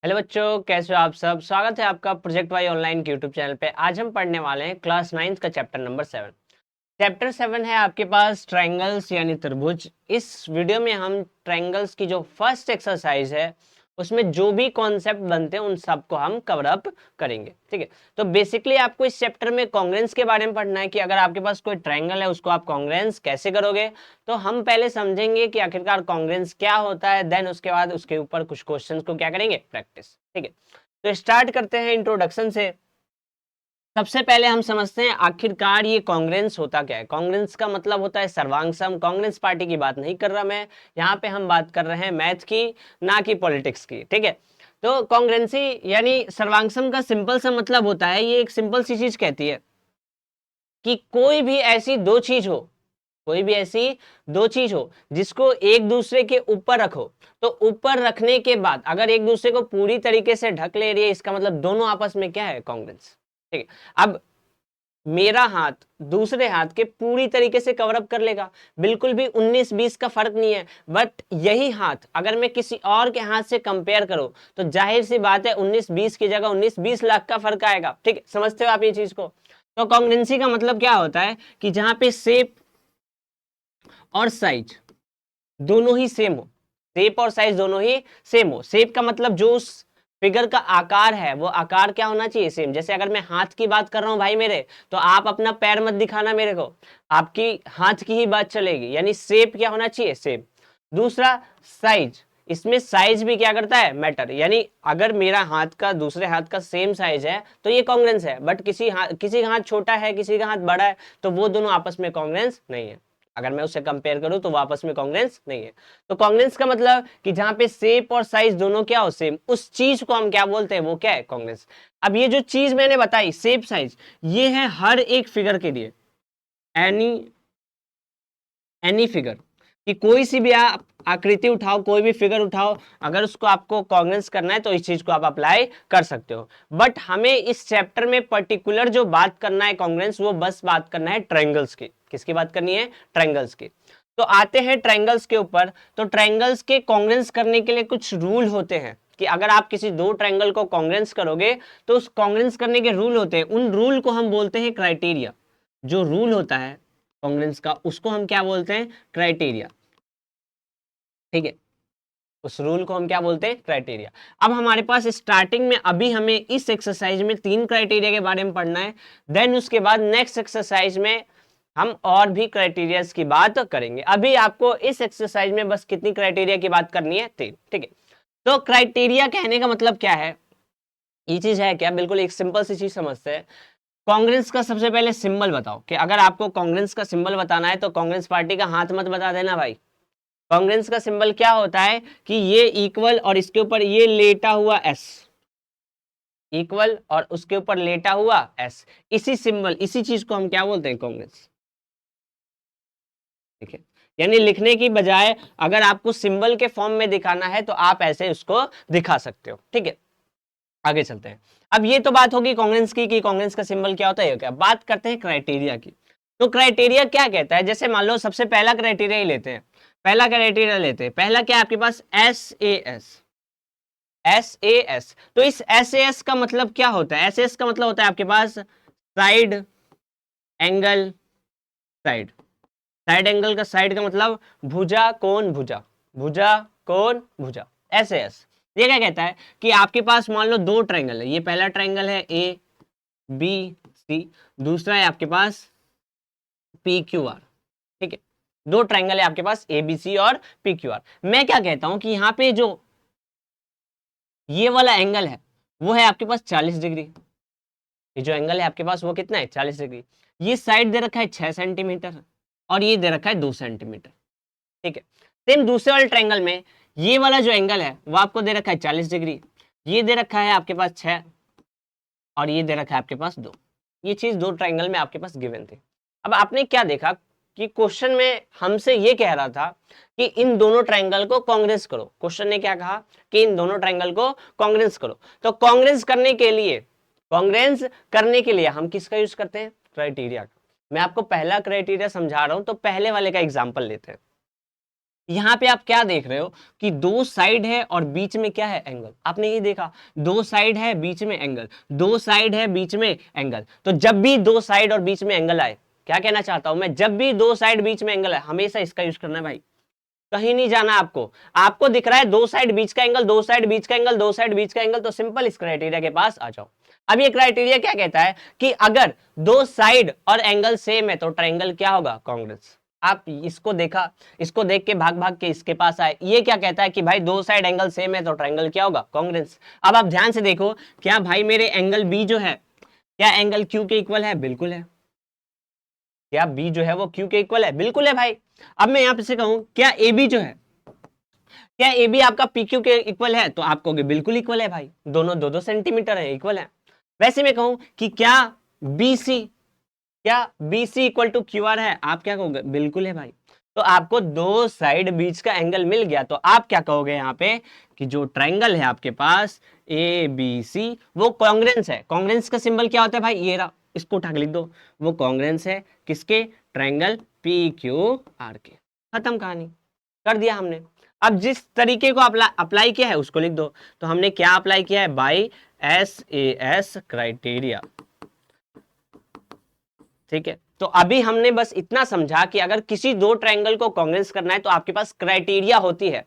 Hello बच्चों, कैसे हो आप सब। स्वागत है आपका प्रोजेक्ट वाई ऑनलाइन के यूट्यूब चैनल पे। आज हम पढ़ने वाले हैं क्लास 9 का चैप्टर नंबर 7। चैप्टर 7 है आपके पास ट्रायंगल्स यानी त्रिभुज। इस वीडियो में हम ट्रायंगल्स की जो फर्स्ट एक्सरसाइज है उसमें जो भी कॉन्सेप्ट बनते हैं उन सबको हम कवर अप करेंगे। ठीक है, तो बेसिकली आपको इस चैप्टर में कॉन्ग्रेंस के बारे में पढ़ना है कि अगर आपके पास कोई ट्रायंगल है उसको आप कॉन्ग्रेंस कैसे करोगे। तो हम पहले समझेंगे कि आखिरकार कॉन्ग्रेंस क्या होता है, देन उसके बाद उसके ऊपर कुछ क्वेश्चंस को क्या करेंगे, प्रैक्टिस। ठीक है, तो स्टार्ट करते हैं इंट्रोडक्शन से। सबसे पहले हम समझते हैं आखिरकार ये कांग्रेंस होता क्या है। कांग्रेंस का मतलब होता है सर्वांग सम। कांग्रेस पार्टी की बात नहीं कर रहा मैं, यहाँ पे हम बात कर रहे हैं मैथ की, ना कि पॉलिटिक्स की। ठीक है, तो कांग्रेंसी यानी सर्वांग सम का सिंपल सा मतलब होता है, ये एक सिंपल सी चीज कहती है कि कोई भी ऐसी दो चीज हो, कोई भी ऐसी दो चीज हो जिसको एक दूसरे के ऊपर रखो, तो ऊपर रखने के बाद अगर एक दूसरे को पूरी तरीके से ढक ले रही है, इसका मतलब दोनों आपस में क्या है, कांग्रेंस। ठीक है, अब मेरा हाथ दूसरे हाथ के पूरी तरीके से कवर अप कर लेगा, बिल्कुल भी 19-20 का फर्क नहीं है। बट यही हाथ अगर मैं किसी और के हाथ से कंपेयर करूं तो जाहिर सी बात है 19-20 की जगह 19-20 लाख का फर्क आएगा। ठीक है, समझते हो आप ये चीज को। तो कॉन्ग्रुएंसी का मतलब क्या होता है कि जहां पे शेप और साइज दोनों ही सेम हो, शेप और साइज दोनों ही सेम हो। शेप का मतलब जो उस फिगर का आकार है वो आकार क्या होना चाहिए, सेम। जैसे अगर मैं हाथ की बात कर रहा हूं भाई मेरे, तो आप अपना पैर मत दिखाना मेरे को, आपकी हाथ की ही बात चलेगी, यानी शेप क्या होना चाहिए, सेम। दूसरा साइज, इसमें साइज भी क्या करता है, मैटर। यानी अगर मेरा हाथ का दूसरे हाथ का सेम साइज है तो ये कांग्रेंस है, बट किसी का हाथ छोटा है, किसी का हाथ बड़ा है, तो वो दोनों आपस में कांग्रेंस नहीं है। अगर मैं उससे कंपेयर करूं तो वापस में कांग्रेंस नहीं है। तो कांग्रेंस का मतलब कि जहां पे शेप और साइज दोनों क्या हो, सेम, उस चीज को हम क्या बोलते हैं, वो क्या है, कांग्रेंस। अब ये जो चीज मैंने बताई शेप साइज, ये है हर एक फिगर के लिए, एनी एनी फिगर, कि कोई सी भी आप आकृति उठाओ, कोई भी फिगर उठाओ, अगर उसको आपको कांग्रेंस करना है तो इस चीज को आप अप्लाई कर सकते हो। बट हमें इस चैप्टर में पर्टिकुलर जो बात करना है कांग्रेंस, वो बस बात करना है ट्रायंगल्स की। किसकी बात करनी है, ट्रायंगल्स की। तो आते हैं ट्रायंगल्स के ऊपर। तो ट्रायंगल्स के कांग्रेंस करने के लिए कुछ रूल होते हैं कि अगर आप किसी दो ट्रायंगल को कांग्रेंस करोगे तो उस कांग्रेंस करने के रूल होते हैं, उन रूल को हम बोलते हैं क्राइटेरिया। जो रूल होता है कांग्रेंस का उसको हम क्या बोलते हैं, क्राइटेरिया। ठीक है, उस रूल को हम क्या बोलते हैं, क्राइटेरिया। अब हमारे पास स्टार्टिंग में अभी हमें इस एक्सरसाइज में 3 क्राइटेरिया के बारे में पढ़ना है, देन उसके बाद नेक्स्ट एक्सरसाइज में हम और भी क्राइटेरियाज की बात करेंगे। अभी आपको इस एक्सरसाइज में बस कितनी क्राइटेरिया की बात करनी है, 3। ठीक है, तो क्राइटेरिया कहने का मतलब क्या है, ये चीज है क्या, बिल्कुल एक सिंपल सी चीज समझते हैं। कांग्रेस का सबसे पहले सिंबल बताओ, कि अगर आपको कांग्रेस का सिंबल बताना है तो कांग्रेस पार्टी का हाथ मत बता देना भाई। कांग्रेस का सिंबल क्या होता है कि ये इक्वल और इसके ऊपर ये लेटा हुआ एस, इक्वल और उसके ऊपर लेटा हुआ एस, इसी सिंबल इसी चीज को हम क्या बोलते हैं, कांग्रेस। ठीक है, यानी लिखने की बजाय अगर आपको सिंबल के फॉर्म में दिखाना है तो आप ऐसे उसको दिखा सकते हो। ठीक है, आगे चलते हैं। अब ये तो बात होगी कांग्रेस की कि कांग्रेस का सिंबल क्या होता है, क्या। बात करते हैं क्राइटेरिया की। तो क्राइटेरिया क्या कहता है, जैसे मान लो सबसे पहला क्राइटेरिया ही लेते हैं, पहला क्राइटेरिया लेते हैं, पहला क्या है आपके पास, S A S. S A S, तो इस एस ए एस का मतलब क्या होता है, एस एस का मतलब होता है आपके पास side angle, side side angle का साइड का मतलब भुजा कोण भुजा, भुजा कोण भुजा, एस ए एस। ये क्या कहता है कि आपके पास मान लो दो ट्रायंगल है, ये पहला ट्रायंगल है ए बी सी, दूसरा है आपके पास पी क्यू आर। ठीक है, दो ट्रायंगल है आपके पास ए बी सी और पी क्यू आर। मैं क्या कहता हूं कि यहाँ पे जो ये वाला एंगल है वो है आपके पास 40 डिग्री। ये जो एंगल है आपके पास वो कितना है, 40 डिग्री। ये साइड दे रखा है 6 सेंटीमीटर और ये दे रखा है 2 सेंटीमीटर। ठीक है, सेम दूसरे वाले ट्रायंगल में ये वाला जो एंगल है वो आपको दे रखा है 40 डिग्री, ये दे रखा है आपके पास 6 और ये दे रखा है आपके पास 2। ये चीज दो ट्रायंगल में आपके पास गिवन थी। अब आपने क्या देखा कि क्वेश्चन में हमसे ये कह रहा था कि इन दोनों ट्रायंगल को कांग्रेस करो। क्वेश्चन ने क्या कहा कि इन दोनों ट्रायंगल को कांग्रेस करो। तो कांग्रेस करने के लिए हम किसका यूज करते हैं, क्राइटेरिया का। मैं आपको पहला क्राइटेरिया समझा रहा हूं, तो पहले वाले का एग्जांपल लेते हैं। यहाँ पे आप क्या देख रहे हो कि दो साइड है और बीच में क्या है, एंगल। आपने ये देखा, दो साइड है बीच में एंगल, दो साइड है बीच में एंगल। तो जब भी दो साइड और बीच में एंगल आए, क्या कहना चाहता हूं मैं, जब भी दो साइड बीच में एंगल आए हमेशा इसका यूज करना है भाई, कहीं नहीं जाना आपको। आपको दिख रहा है दो साइड बीच का एंगल, दो साइड बीच का एंगल, दो साइड बीच का एंगल, तो सिंपल इस क्राइटेरिया के पास आ जाओ। अब ये क्राइटेरिया क्या कहता है कि अगर दो साइड और एंगल सेम है तो ट्रायंगल क्या होगा, कांग्रुएंस। आप इसको देखा, इसको देख के भाग भाग के इसके पास आए, ये क्या कहता है कि भाई दो साइड एंगल सेम है तो ट्रायंगल क्या होगा, कांग्रुएंस। अब आप ध्यान से देखो, क्या भाई मेरे एंगल बी जो है क्या एंगल क्यू के इक्वल है, बिल्कुल है। क्या बी जो है वो क्यू के इक्वल है, बिल्कुल है भाई। अब मैं यहां से कहूं क्या ए बी जो है, क्या ए बी आपका पी क्यू के इक्वल है, तो आप कहोगे बिल्कुल इक्वल है भाई, दोनों दो दो सेंटीमीटर है, इक्वल है। वैसे मैं कहूं कि क्या बी सी, क्या B C equal to Q R है, आप क्या कहोगे, बिल्कुल है भाई। तो आपको दो साइड बीच का एंगल मिल गया, तो आप क्या कहोगे यहाँ पे कि जो ट्रायंगल है आपके पास ए बी सी वो कांग्रुएंस है। कांग्रुएंस का सिंबल क्या होता है भाई, ये रहा, इसको उठा के लिख दो, वो कांग्रुएंस है किसके, ट्रायंगल पी क्यू आर के। खत्म कहानी, कर दिया हमने। अब जिस तरीके को अप्लाई किया है उसको लिख दो। तो हमने क्या अप्लाई किया है, बाई SAS क्राइटेरिया, ठीक है। तो अभी हमने बस इतना समझा कि अगर किसी दो ट्रायंगल को कांग्रुएंस करना है तो आपके पास क्राइटेरिया होती है।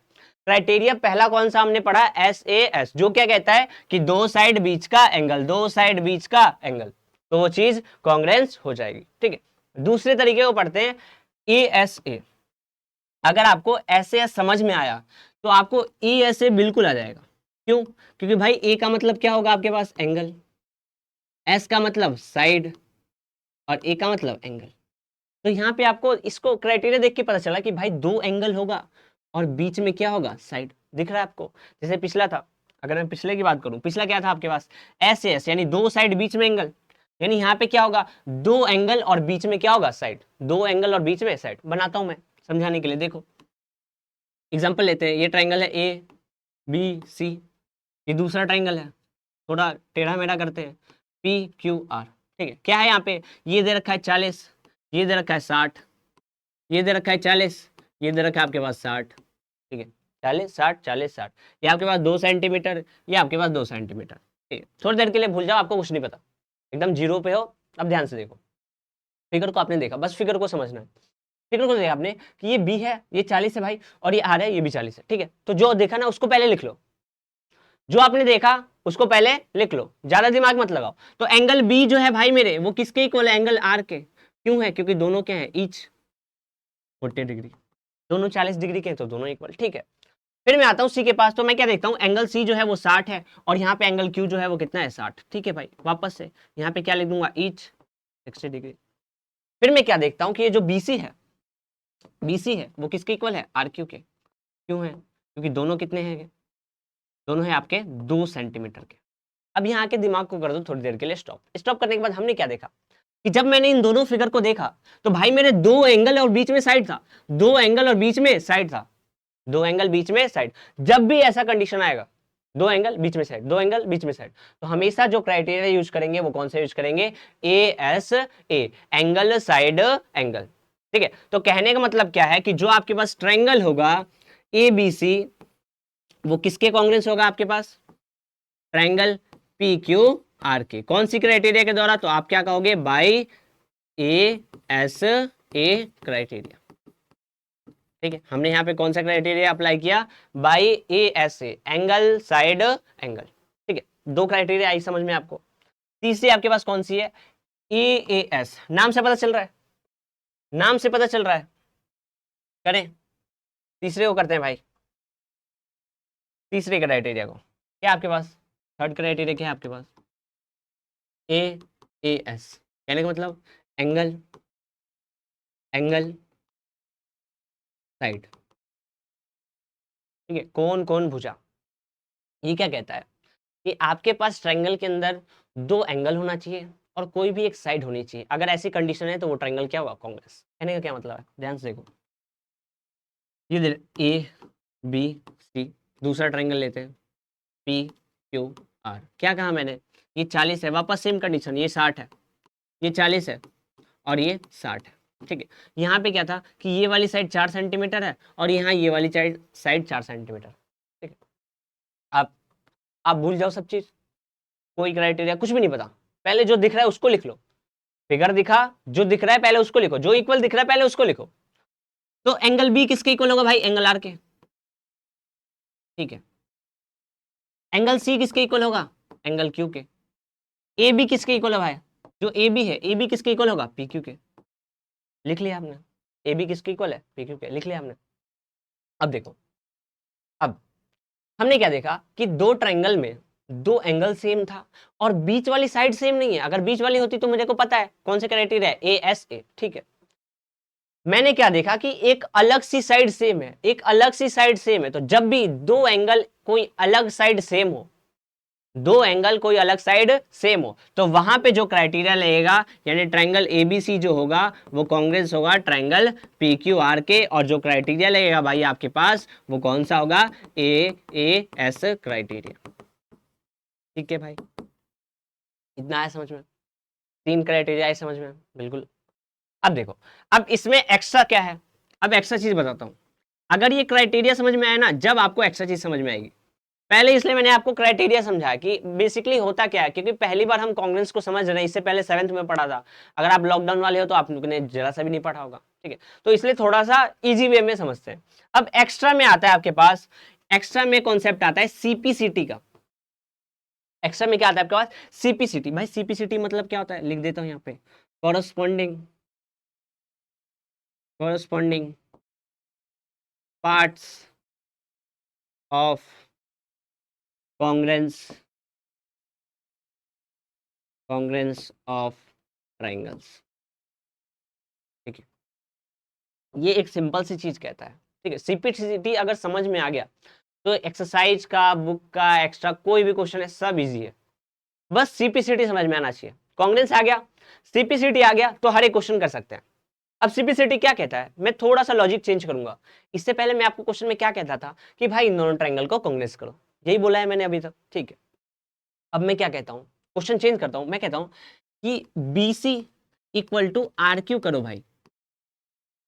क्राइटेरिया पहला कौन सा हमने पढ़ा, SAS, जो क्या कहता है कि दो साइड बीच का एंगल, दो साइड बीच का एंगल, तो वो चीज कांग्रुएंस हो जाएगी, ठीक है। दूसरे तरीके को पढ़ते हैं ESA। अगर आपको SAS समझ में आया तो आपको ESA बिल्कुल आ जाएगा। क्यों, क्योंकि भाई ए का मतलब क्या होगा आपके पास, एंगल, एस का मतलब साइड, और ए का मतलब एंगल। तो यहाँ पे आपको इसको क्राइटेरिया देख के पता चला कि भाई दो एंगल होगा और बीच में क्या होगा, साइड। दिख रहा है आपको, जैसे पिछला था, अगर मैं पिछले की बात करूं, पिछला क्या था आपके पास, SAS, यानी दो साइड बीच में एंगल, यानी यहाँ पे क्या होगा, दो एंगल और बीच में क्या होगा, साइड। दो एंगल और बीच में साइड। बनाता हूं मैं समझाने के लिए, देखो एग्जाम्पल लेते हैं। ये ट्राइंगल है ABC, ये दूसरा ट्राइंगल है, थोड़ा टेढ़ा मेढ़ा करते हैं, PQR, ठीक है। क्या है यहाँ पे, ये दे रखा है 40, ये दे रखा है 60, ये दे रखा है 40, ये दे रखा है आपके पास 60, ठीक है। 40 60 40 60, ये आपके पास 2 सेंटीमीटर, ये आपके पास 2 सेंटीमीटर, ठीक है। थोड़ी देर के लिए भूल जाओ, आपको कुछ नहीं पता, एकदम जीरो पे हो। अब ध्यान से देखो, फिगर को आपने देखा, बस फिगर को समझना है। फिगर को देखा आपने कि ये बी है, ये 40 है भाई, और ये आर है, ये भी 40 है, ठीक है। तो जो देखा ना उसको पहले लिख लो, जो आपने देखा उसको पहले लिख लो, ज्यादा दिमाग मत लगाओ। तो एंगल बी जो है भाई मेरे, वो किसके इक्वल है, एंगल आर के। क्यों है, क्योंकि दोनों क्या है, ईच 40 डिग्री, दोनों 40 डिग्री के, तो दोनों इक्वल, ठीक है। फिर मैं आता हूँ सी के पास, तो मैं क्या देखता हूँ, एंगल सी जो है वो 60 है, और यहाँ पे एंगल क्यू जो है वो कितना है, 60, ठीक है भाई। वापस से यहाँ पे क्या लिख दूंगा, ईच 60 डिग्री। फिर मैं क्या देखता हूँ कि ये जो BC है वो किसके इक्वल है, RQ के। क्यों है, क्योंकि दोनों कितने हैं, दोनों है आपके 2 सेंटीमीटर के। अब यहाँ के दिमाग को कर दो थोड़ी देर के लिए स्टॉप। स्टॉप करने के बाद हमने क्या देखा कि जब मैंने इन दोनों फिगर को देखा तो भाई मेरे दो एंगल और बीच में साइड था, दो एंगल और बीच में साइड था, दो एंगल बीच में साइड। जब भी ऐसा कंडीशन आएगा, दो एंगल बीच में साइड, दो एंगल बीच में साइड, तो हमेशा जो क्राइटेरिया यूज करेंगे वो कौन सा यूज करेंगे, ASA, एंगल साइड एंगल, ठीक है। तो कहने का मतलब क्या है कि जो आपके पास ट्रायंगल होगा ABC, वो किसके कांग्रुएंस होगा आपके पास, ट्रायंगल PQR के। कौन सी क्राइटेरिया के द्वारा, तो आप क्या कहोगे, बाई ASA क्राइटेरिया, ठीक है। हमने यहाँ पे कौन सा क्राइटेरिया अप्लाई किया, by ASA, angle side angle, ठीक है। दो क्राइटेरिया आई समझ में आपको। तीसरी आपके पास कौन सी है, EAS, नाम से पता चल रहा है, नाम से पता चल रहा है, करें तीसरे को करते हैं भाई, तीसरे क्राइटेरिया को। क्या आपके पास थर्ड क्राइटेरिया क्या है आपके पास, AAS, कहने का मतलब एंगल साइड, ठीक है। कौन कौन भुजा, ये क्या कहता है कि आपके पास ट्रायंगल के अंदर दो एंगल होना चाहिए और कोई भी एक साइड होनी चाहिए। अगर ऐसी कंडीशन है तो वो ट्रायंगल क्या होगा, कांग्रुएंस। कहने का क्या मतलब है, ध्यान से देखो, ये दे ABC, दूसरा ट्रायंगल लेते हैं PQR। क्या कहा मैंने, ये 40 है, वापस सेम कंडीशन, ये 60 है, ये 40 है और ये 60 है, ठीक है, यहाँ पे क्या था कि ये वाली साइड 4 सेंटीमीटर है और यहाँ ये वाली साइड 4 सेंटीमीटर। ठीक है, आप भूल जाओ सब चीज, कोई क्राइटेरिया कुछ भी नहीं पता, पहले जो दिख रहा है उसको लिख लो। फिगर दिखा, जो दिख रहा है पहले उसको लिखो, जो इक्वल दिख रहा है पहले उसको लिखो। तो एंगल बी किसके इक्वल होगा भाई? एंगल आर के। ठीक है, एंगल सी किसके इक्वल होगा? एंगल क्यू के। ए बी किसके इक्वल है भाई? जो ए बी है, ए बी किसके इक्वल होगा? पी क्यू के। लिख लिया आपने, ए बी किसके इक्वल है? पी क्यू के, लिख लिया आपने। अब देखो, अब हमने क्या देखा कि दो ट्रायंगल में दो एंगल सेम था और बीच वाली साइड सेम नहीं है। अगर बीच वाली होती तो मुझे को पता है कौन से क्राइटेरिया है, ए एस ए। ठीक है, मैंने क्या देखा कि एक अलग सी साइड सेम है, एक अलग सी साइड सेम है। तो जब भी दो एंगल कोई अलग साइड सेम हो, दो एंगल कोई अलग साइड सेम हो, तो वहां पे जो क्राइटेरिया लगेगा यानी ट्रायंगल एबीसी जो होगा वो कांग्रेस होगा ट्रायंगल पीक्यूआर के। और जो क्राइटेरिया लगेगा भाई आपके पास वो कौन सा होगा? ए ए एस क्राइटेरिया। ठीक है भाई, इतना है समझ में? तीन क्राइटेरिया है समझ में? बिल्कुल। अब देखो, अब इसमें एक्स्ट्रा क्या है? अब एक्स्ट्रा चीज बताता हूं। अगर ये क्राइटेरिया समझ में आया ना, जब आपको एक्स्ट्रा चीज समझ में आएगी। पहले इसलिए मैंने आपको क्राइटेरिया समझाया कि बेसिकली होता क्या है, क्योंकि पहली बार हम कांग्रेस को समझ रहे हैं, इससे पहले 7th में पढ़ा था। अगर आप लॉकडाउन वाले हो तो आपने जरा सा भी नहीं पढ़ा होगा। ठीक है, तो इसलिए थोड़ा सा इजी वे में समझते हैं। अब एक्स्ट्रा में आता है आपके पास, एक्स्ट्रा में कॉन्सेप्ट आता है सीपीसीटी का। एक्स्ट्रा में क्या आता है आपके पास? सीपीसीटी। भाई सीपीसीटी मतलब क्या होता है? लिख देता हूं यहाँ पे, corresponding corresponding parts of congruence of triangles. ठीक है, ये एक सिंपल सी चीज कहता है। ठीक है, सीपीसीटी अगर समझ में आ गया तो एक्सरसाइज का, बुक का, एक्स्ट्रा कोई भी क्वेश्चन है सब इजी है। बस सीपीसीटी समझ में आना चाहिए। कांग्रेंस आ गया, सीपीसीटी आ गया तो हर एक क्वेश्चन कर सकते हैं। अब सीपीसीटी क्या कहता है, मैं थोड़ा सा लॉजिक चेंज करूंगा। इससे पहले मैं आपको क्वेश्चन में क्या कहता था कि भाई इन दोनों ट्रायंगल को कांग्रेस करो, यही बोला है मैंने अभी तक। ठीक है, अब मैं क्या कहता हूं, क्वेश्चन चेंज करता हूं। मैं कहता हूं कि BC equal to R Q करो। भाई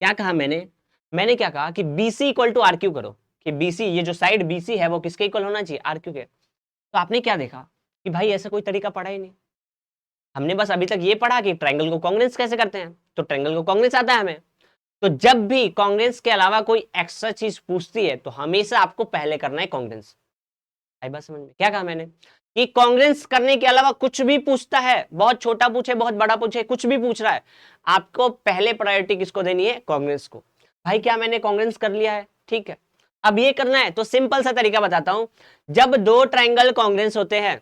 क्या कहा मैंने? मैंने क्या कहा कि BC equal to R Q करो, कि BC ये जो साइड BC है वो किसके इक्वल होना चाहिए? आर क्यू के। तो आपने क्या देखा कि भाई ऐसा कोई तरीका पढ़ा ही नहीं। हमने बस अभी तक ये पढ़ा कि ट्रायंगल को कांग्रेस कैसे करते हैं, तो ट्रायंगल को कांग्रेस आता है हमें। तो जब भी कांग्रेस के अलावा कोई एक्स्ट्रा चीज पूछती है तो हमेशा आपको पहले करना है कांग्रेस। आई बात समझ में? क्या कहा मैंने कि कांग्रेस करने के अलावा कुछ भी पूछता है, बहुत छोटा पूछे बहुत बड़ा पूछे, कुछ भी पूछ रहा है, आपको पहले प्रायोरिटी किसको देनी है? कांग्रेस को। भाई क्या मैंने कांग्रेस कर लिया है? ठीक है, अब ये करना है तो सिंपल सा तरीका बताता हूं। जब दो ट्रायंगल कांग्रेस होते हैं,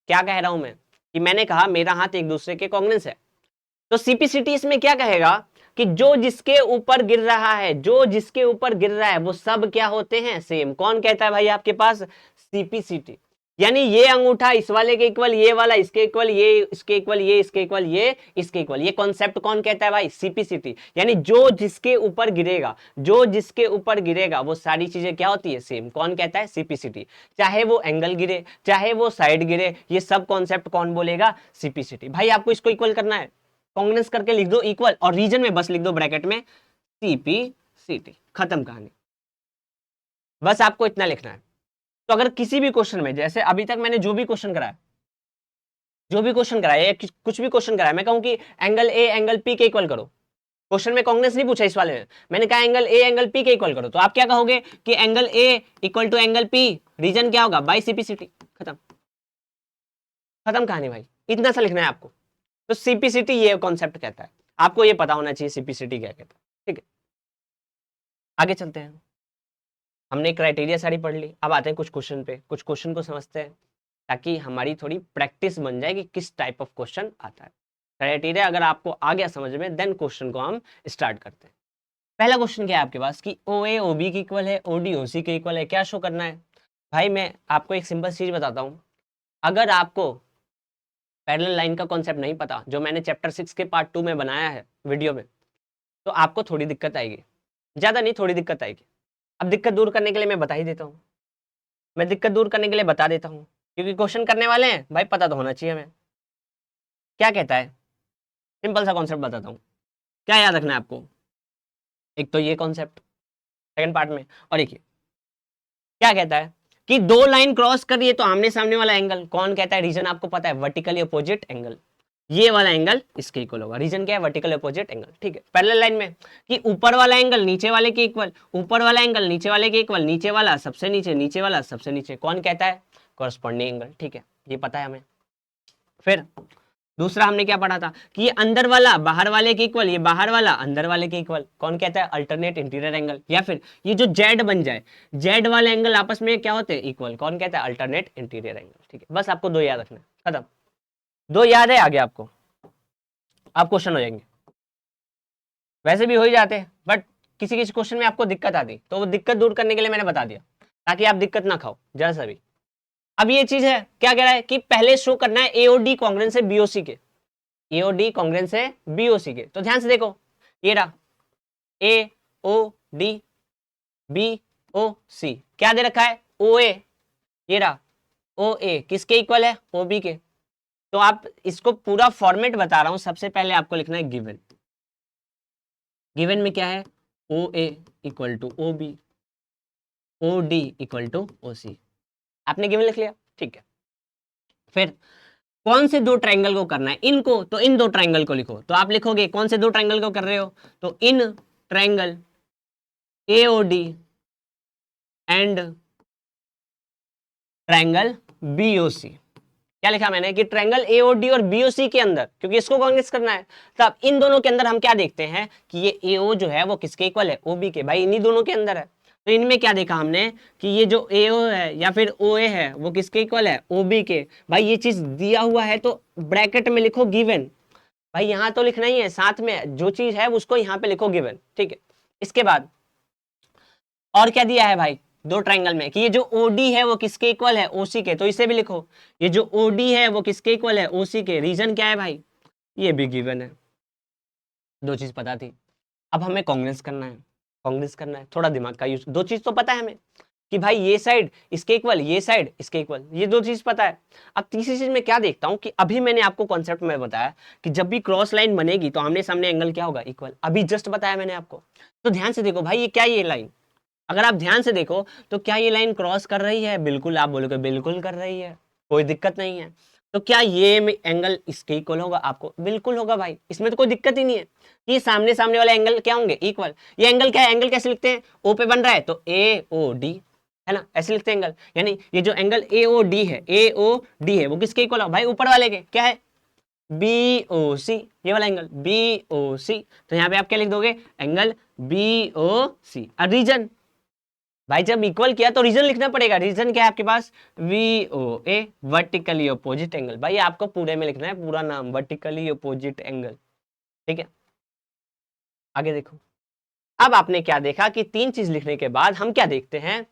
क्या कह रहा हूं मैं कि मैंने कहा मेरा हाथ एक दूसरे के कांग्रेस है, तो सीपीसीटी इसमें क्या कहेगा कि जो जिसके ऊपर गिर रहा है, जो जिसके ऊपर गिर रहा है वो सब क्या होते हैं? सेम। कौन कहता है भाई आपके पास? सीपीसीटी। यानी ये अंगूठा इस वाले के इक्वल, ये वाला इसके इक्वल, ये इसके इक्वल, ये इसके इक्वल, ये इसके इक्वल। ये कॉन्सेप्ट कौन कहता है भाई? सीपीसीटी। यानी जो जिसके ऊपर गिरेगा, जो जिसके ऊपर गिरेगा वो सारी चीजें क्या होती है? सेम। कौन कहता है? सीपीसीटी। चाहे वो एंगल गिरे, चाहे वो साइड गिरे, ये सब कॉन्सेप्ट कौन बोलेगा? सीपीसीटी। भाई आपको इसको इक्वल करना है, कांग्रेस करके लिख दो इक्वल, और रीजन में बस लिख दो ब्रैकेट में सीपीसीटी। खत्म कहानी। बस आपको इतना लिखना है। तो अगर किसी भी क्वेश्चन में, जैसे अभी तक मैंने जो भी क्वेश्चन कराया, जो भी क्वेश्चन कराया, कुछ भी क्वेश्चन कराया, मैं कहूं कि एंगल ए एंगल पी के इक्वल करो, क्वेश्चन में कांग्रेस नहीं पूछा इस वाले में, मैंने कहा एंगल ए एंगल पी के इक्वल करो, तो आप क्या कहोगे कि angle A equal to angle P, reason क्या होगा? By C P C T. खत्म, खत्म कहानी भाई। इतना सा लिखना है आपको। तो सीपीसीटी ये कॉन्सेप्ट कहता है, आपको ये पता होना चाहिए सीपीसीटी क्या कहता है। ठीक है, आगे चलते हैं। हमने क्राइटेरिया सारी पढ़ ली, अब आते हैं कुछ क्वेश्चन पे, कुछ क्वेश्चन को समझते हैं ताकि हमारी थोड़ी प्रैक्टिस बन जाए कि किस टाइप ऑफ क्वेश्चन आता है। क्राइटेरिया अगर आपको आ गया समझ में, देन क्वेश्चन को हम स्टार्ट करते हैं। पहला क्वेश्चन क्या है आपके पास कि ओ ए ओ बी के इक्वल है, ओ डी ओ सी के इक्वल है, क्या शो करना है? भाई मैं आपको एक सिंपल चीज बताता हूँ। अगर आपको पैरेलल लाइन का कॉन्सेप्ट नहीं पता, जो मैंने चैप्टर 6 के पार्ट 2 में बनाया है वीडियो में, तो आपको थोड़ी दिक्कत आएगी, ज्यादा नहीं, थोड़ी दिक्कत आएगी। अब दिक्कत दूर करने के लिए मैं बता ही देता हूँ, मैं दिक्कत दूर करने के लिए बता देता हूँ, क्योंकि क्वेश्चन करने वाले हैं भाई, पता तो होना चाहिए हमें। क्या कहता है? सिंपल सा कॉन्सेप्ट बताता हूँ क्या याद रखना है आपको, एक तो ये कॉन्सेप्ट सेकंड पार्ट में, और एक क्या कहता है कि दो लाइन क्रॉस कर रही है तो आमने सामने वाला एंगल कौन कहता है, रीजन आपको पता है, वर्टिकली अपोजिट एंगल, ये वाला एंगल इसके इक्वल होगा। रीजन क्या है, वर्टिकल अपोजिट एंगल, ठीक है। पैरेलल लाइन में कि ऊपर वाला एंगल नीचे वाले के इक्वल, ऊपर वाला एंगल नीचे वाले के इक्वल, नीचे वाला सबसे नीचे, नीचे वाला सबसे नीचे, कौन कहता है, कॉरस्पॉन्डिंग एंगल, ठीक है, ये पता है हमें। फिर दूसरा हमने क्या पढ़ा था कि ये अंदर वाला बाहर वाले के इक्वल, ये बाहर वाला अंदर वाले के इक्वल, कौन कहता है, अल्टरनेट इंटीरियर एंगल। या फिर ये जो जेड बन जाए, जेड वाले एंगल आपस में क्या होते हैं, इक्वल, कौन कहता है, अल्टरनेट इंटीरियर एंगल, ठीक है। बस आपको दो याद रखना है, खत्म। दो याद है, आगे आपको आप क्वेश्चन हो जाएंगे, वैसे भी हो ही जाते हैं, बट किसी किसी क्वेश्चन में आपको दिक्कत आती, तो वो दिक्कत दूर करने के लिए मैंने बता दिया, ताकि आप दिक्कत ना खाओ जरा सा भी। अब ये चीज है, क्या कह रहा है कि पहले शो करना है एओडी कॉन्ग्रेंस है बीओसी के, एओडी कॉन्ग्रेंस है बीओसी के। तो ध्यान से देखो, ये रहा ए ओ डी बी ओ सी, क्या दे रखा है, ओ ए, ये रहा ओ ए, किसके इक्वल है, ओ बी के। तो आप इसको पूरा फॉर्मेट बता रहा हूं, सबसे पहले आपको लिखना है गिवन, गिवन में क्या है, O A equal to O B, O D equal to O C, आपने गिवन लिख लिया, ठीक है। फिर कौन से दो ट्रायंगल को करना है, इनको, तो इन दो ट्रायंगल को लिखो, तो आप लिखोगे कौन से दो ट्रायंगल को कर रहे हो, तो in triangle AOD and triangle BOC. क्या लिखा मैंने कि ट्रायंगल एओडी और बीओसी के अंदर, क्योंकि इसको कॉन्ग्रेस करना है, तो अब इन दोनों के अंदर हम क्या देखते हैं कि ये एओ जो है वो किसके इक्वल है, ओबी के, भाई इन्हीं दोनों के अंदर है। तो इनमें क्या देखा हमने कि ये जो एओ है या फिर ओए है वो किसके इक्वल है, ओबी के। भाई ये चीज दिया हुआ है तो ब्रैकेट में लिखो गिवन, भाई यहां तो लिखना ही है, साथ में जो चीज है उसको यहाँ पे लिखो गिवन, ठीक है। इसके बाद और क्या दिया है भाई, दो ट्रायंगल में कि ये जो ओडी है वो किसके इक्वल है, ओसी के, तो इसे भी लिखो, ये जो ओडी है वो किसके इक्वल है, ओसी के। रीजन क्या है भाई, ये भी गिवन है, दो चीज पता थी। अब हमें कांग्रेस करना है, कांग्रेस करना है, थोड़ा दिमाग का यूज, दो चीज तो पता है हमें कि भाई ये साइड इसके इक्वल, ये साइड इसके इक्वल, ये दो चीज पता है। अब तीसरी चीज में क्या देखता हूं कि अभी मैंने आपको कॉन्सेप्ट में बताया कि जब भी क्रॉस लाइन बनेगी तो आमने सामने एंगल क्या होगा, इक्वल, अभी जस्ट बताया मैंने आपको। तो ध्यान से देखो भाई, ये क्या, ये लाइन अगर आप ध्यान से देखो तो क्या ये लाइन क्रॉस कर रही है, बिल्कुल, आप बोलोगे बिल्कुल कर रही है, कोई दिक्कत नहीं है। तो क्या ये एंगल इसके इक्वल होगा, आपको बिल्कुल होगा भाई, इसमें तो कोई दिक्कत ही नहीं है। ये सामने सामने वाले एंगल क्या होंगे, इक्वल। ये एंगल क्या है, एंगल कैसे लिखते हैं, ओ पे बन रहा है तो ए ओ डी, है ना, ऐसे लिखते हैं एंगल। यानी ये जो एंगल ए ओ डी है, ए ओ डी है, वो किसके इक्वल है भाई, ऊपर वाले के, क्या है, बी ओ सी, ये वाला एंगल बी ओ सी। तो यहाँ पे आप क्या लिख दोगे, एंगल बी ओ सी। और रीजन भाई जब इक्वल किया तो रीजन लिखना पड़ेगा, रीजन क्या है आपके पास, वी ओ ए, वर्टिकली अपोजिट एंगल। भाई आपको पूरे में लिखना है, पूरा नाम, वर्टिकली अपोजिट एंगल, ठीक है। आगे देखो, अब आपने क्या देखा कि तीन चीज लिखने के बाद हम क्या देखते हैं